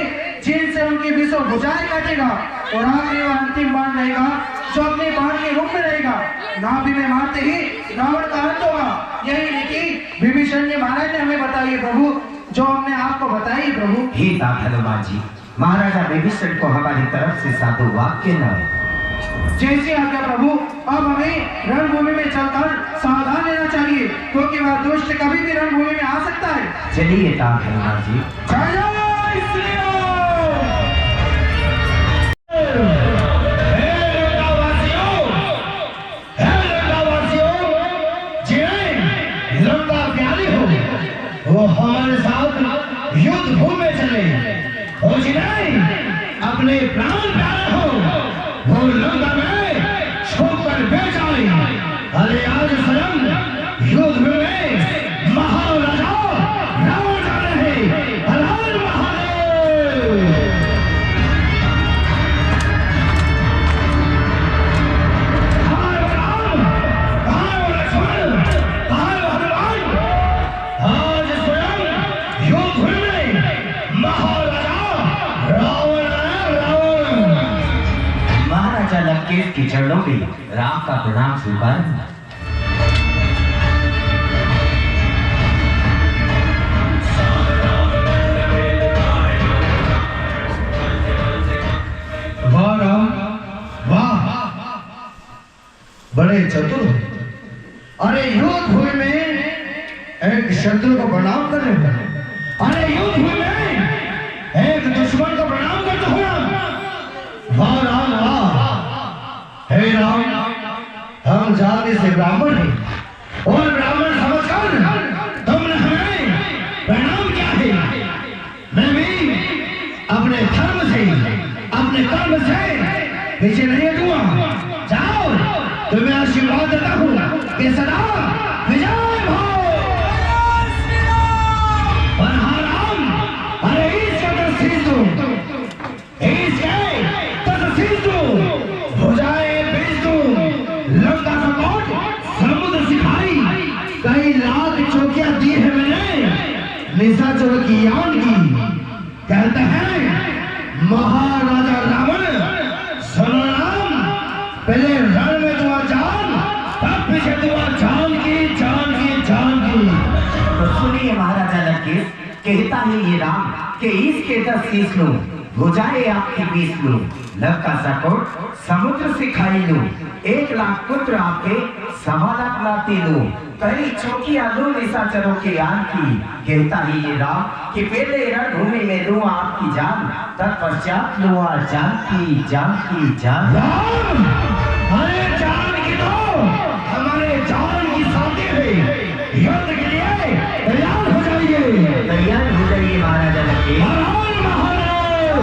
जिनसे उनकी 20 भुजाएं काटेगा, और आखिरी और अंतिम बाण रहेगा जो अपने बाण के रूप में रहेगा। नाभि में मारते ही रावण का अंत होगा। यही नीति विभीषण ने महाराज ने हमें बताई प्रभु, जो हमने आपको बताई प्रभु। हे तात हनुमान जी, महाराजा विभीषण को हमारी तरफ से साधु वाक्य न है। जैसे आज्ञा प्रभु, अब हमें रणभूमि में चलकर सावधान रहना चाहिए, क्योंकि वह दुष्ट कभी भी रणभूमि में आ सकता है। चलिए तात हनुमान जी। जय जय श्री राम। वो हमारे साथ युद्ध भूमि में चले, हो जिन्हें अपने प्राण प्यारे हो, वो लंका में छोड़कर बेच आए। अरे आज स्वयं युद्ध में महाराजा रावण जा रहे हैं। हर हर महादेव। हाय राम, हाय लक्ष्मण, हाय हनुमान। आज स्वयं युद्ध में महाराजा रावण है, रावण। महाराजा लंकेश की चरणों में राम का प्रणाम स्वीकार। वाह राम, वाह, बड़े चतुर। अरे युद्ध भूमि में एक शत्रु को प्रणाम कर रहे हो। अरे युद्ध भूमि में एक दुश्मन को प्रणाम करते हो। वाह राम, वाह। हे राम, हम जाति से ब्राह्मण हैं, और ब्राह्मण समझकर तुमने हमें प्रणाम किया है। मैं भी अपने धर्म से, अपने कर्म से पीछे नहीं हटूंगा। जाओ, तुम्हें आशीर्वाद देता हूँ कि सदा विजय भाव। और हाँ राम, अरे इसके तस्वीर दो, इसके तस्वीर दो, भुजाएं बेच दो, लंका का कोट समुद्र सिखाई। कई लाख चौकियां दी है मैंने निशाचरों की यान की। कहते हैं महाराजा रावण, सुनो राम, पहले रण में दुआ जान, तब पीछे दुआ जान की, जान की, जान की। तो सुनिए महाराजा लंकेश, कहता है ये राम कि इसके 10 शीश लूं, भुजाएं आपकी 20 लूं, लंका का कोट समुद्र से खाई लूं, 1 लाख पुत्र आपके 1.25 लाख लाती लूं, कई चौकियां लूं निशाचरों के यान की। कहता है ये राम कि पहले रणभूमि में लूं आपकी जान, तत्पश्चात लूं जान की, जान की, जान। राम, अरे जान की दो, हमारे जान की शादी है। युद्ध के लिए तैयार हो जाइए। तैयार हो जाइए महाराजा लंकेश। हर हर महादेव।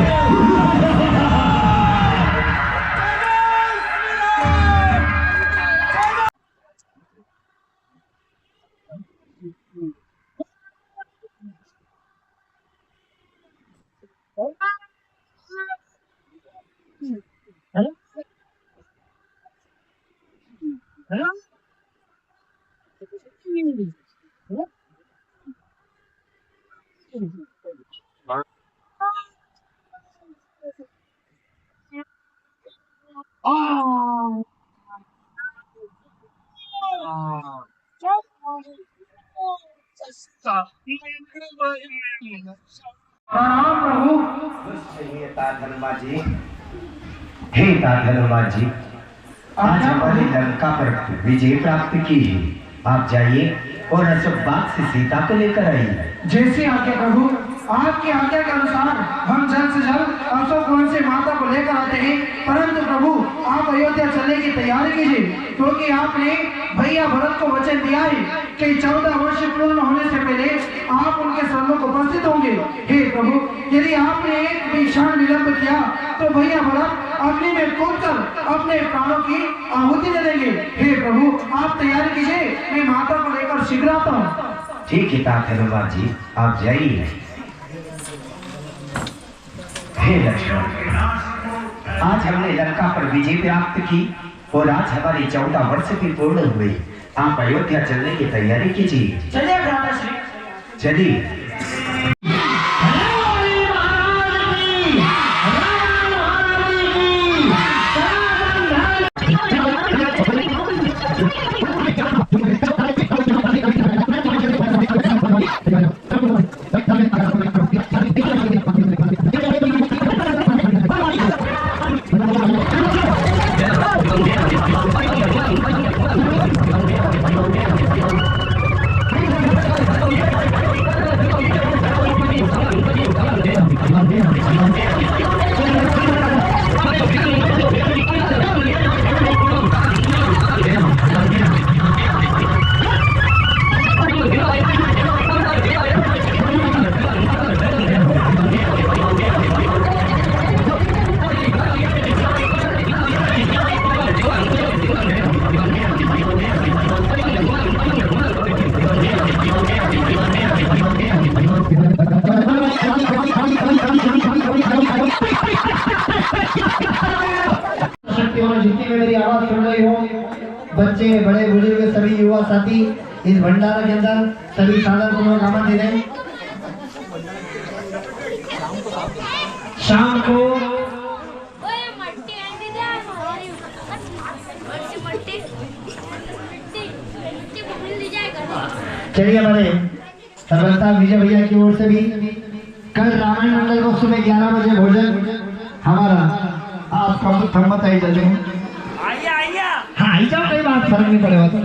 प्रणाम प्रभु। तात हनुमान जी, हे तात हनुमान जी, आज हमारी लंका पर विजय प्राप्त की है। आप जाइए और अशोक बाग से सीता को लेकर आइए। जैसे आज्ञा प्रभु, आपकी आज्ञा के अनुसार हम जल्द से जल्द अशोक वन से माता को लेकर आते हैं। परंतु प्रभु, आप अयोध्या चलने की तैयारी कीजिए, क्योंकि आपने भैया भरत को वचन दिया है कि 14 वर्ष पूर्ण होने से पहले आप उनके सम्मुख उपस्थित होंगे। हे प्रभु, यदि आपने एक भी क्षण विलंब किया तो भैया भरत अग्नि में कूदकर अपने प्राणों की आहुति दे देंगे। हे प्रभु, आप तैयारी कीजिए, मैं माता को लेकर शीघ्र आता हूँ। ठीक है तात हनुमान जी, आप जाइए। हे लक्ष्मण, आज हमने लंका पर विजय प्राप्त की और आज हमारे 14 वर्ष भी पूर्ण हुए। आप अयोध्या चलने की तैयारी कीजिए। चलिए भ्राताश्री। चलिए। जितनी भी मेरी आवाज सुन रही हो, बच्चे, बड़े, बुजुर्ग, सभी युवा साथी इस भंडारा के अंदर सभी साधन को आमंत्रित हैं। शाम को चलिए हमारे सरपंच विजय भैया की ओर से भी कल रामायण मंडल को सुबह 11 बजे भोजन हमारा आपका सम्मत है। जल्दी हाँ आई जाओ, कोई बात फर्क नहीं पड़ेगा। तो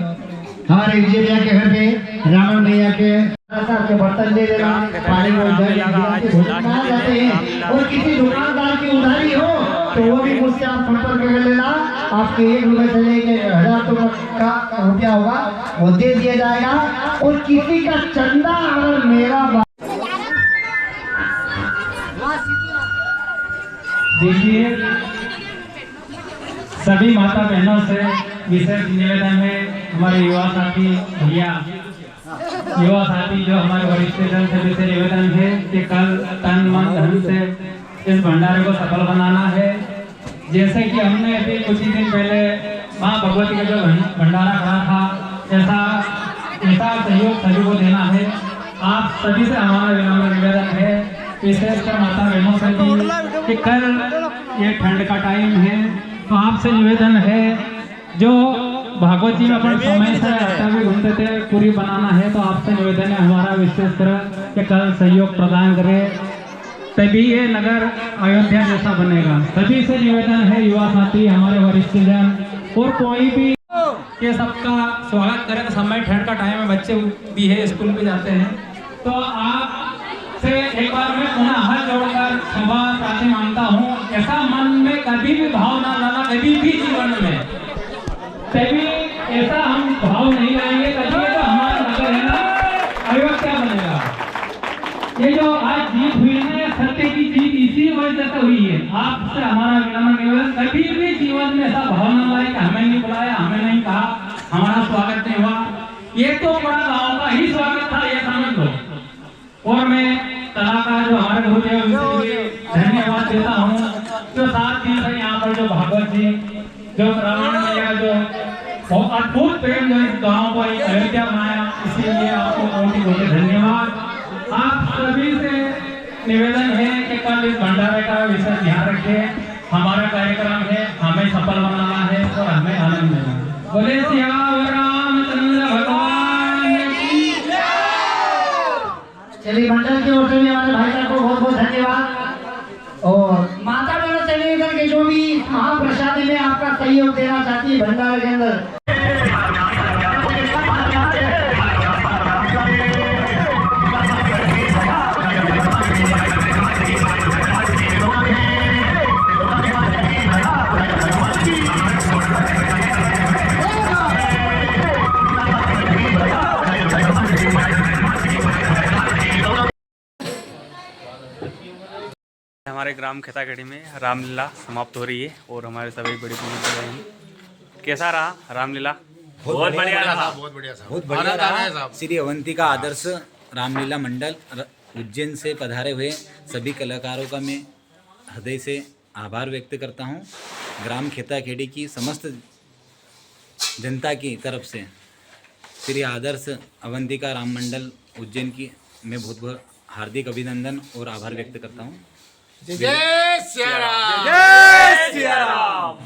हमारे विजय भैया के घर पे रावण भैया के बर्तन ले लेना, पानी जाते हैं। और किसी दुकानदार की उधारी हो तो वो भी मुझसे आप संपर्क कर लेना। आपके 1 रुपए से लेके 1000 का रुपया होगा वो दे दिया जाएगा। और किसी का चंदा अगर मेरा देखिए, सभी माता बहनों से विशेष निवेदन है, हमारे युवा साथी भैया, युवा साथी जो हमारे वरिष्ठ जन से विशेष निवेदन है कि कल तन मन धन से इस भंडारे को सफल बनाना है। जैसे कि हमने अभी कुछ ही दिन पहले माँ भगवती का जो भंडारा करा था, ऐसा सहयोग सभी को देना है। आप सभी से हमारा विनम्र निवेदन है, विशेषकर माता बहनों से भी कि कल ये ठंड का टाइम है, तो आपसे निवेदन है जो भागवत जी में अपन समय से आता भी घूमते थे, पूरी बनाना है। तो आपसे निवेदन है हमारा विशेषकर कि कल सहयोग प्रदान करें, तभी ये नगर अयोध्या जैसा बनेगा। सभी से निवेदन है, युवा साथी, हमारे वरिष्ठ जन और कोई भी ये सबका स्वागत करें। तो समय ठंड का टाइम है, बच्चे भी है, स्कूल भी जाते हैं, तो आप से एक बार मैं पुनः हाथ जोड़कर क्षमा प्रार्थी मांगता हूँ। ऐसा मन में कभी भी भाव ना लाना, कभी भी जीवन में कभी ऐसा हम भाव नहीं लाएंगे, कभी तो हमारा नगर है ना अयोध्या बनेगा। ये जो आज जीत हुई है, सत्य की जीत इसी वजह से हुई है। आपसे हमारा विनम्र निवेदन, कभी भी जीवन में ऐसा भाव न लाए कि हमें नहीं बुलाया, हमें नहीं कहा, हमारा स्वागत नहीं हुआ। ये तो बड़ा गाँव का ही स्वागत था, ये समझ लो। और मैं कलाकार जो हमारे गुरुदेव उनसे धन्यवाद देता हूँ, जो 7 दिन से यहाँ पर जो भागवत जी, जो रावण भैया, जो बहुत अद्भुत प्रेम जो इस गाँव को अयोध्या बनाया, इसीलिए आपको कोटि-कोटि धन्यवाद। आप सभी से निवेदन है कि कल इस भंडारे का विशेष ध्यान रखें। हमारा कार्यक्रम है, हमें सफल बनाना है और हमें आनंद देना है। बोले सियावर रामचंद्र भगवान की जय। चलिए मंडल की ओर से भी हमारे भाई साहब को बहुत बहुत धन्यवाद। और माता बहनों से निवेदन के जो भी महाप्रसादी में आपका सहयोग देना चाहती है भंडारे के अंदर, हमारे ग्राम खेतागढ़ी में रामलीला समाप्त हो रही है और हमारे सभी बड़ी भूमि कर रहे हैं। कैसा रहा रामलीला? बहुत बढ़िया रहा। बहुत बढ़िया रहा। श्री अवंतिका आदर्श रामलीला मंडल उज्जैन से पधारे हुए सभी कलाकारों का मैं हृदय से आभार व्यक्त करता हूँ। ग्राम खेताखेड़ी की समस्त जनता की तरफ से श्री आदर्श अवंतिका राम मंडल उज्जैन की मैं बहुत बहुत हार्दिक अभिनंदन और आभार व्यक्त करता हूँ। जय श्री राम।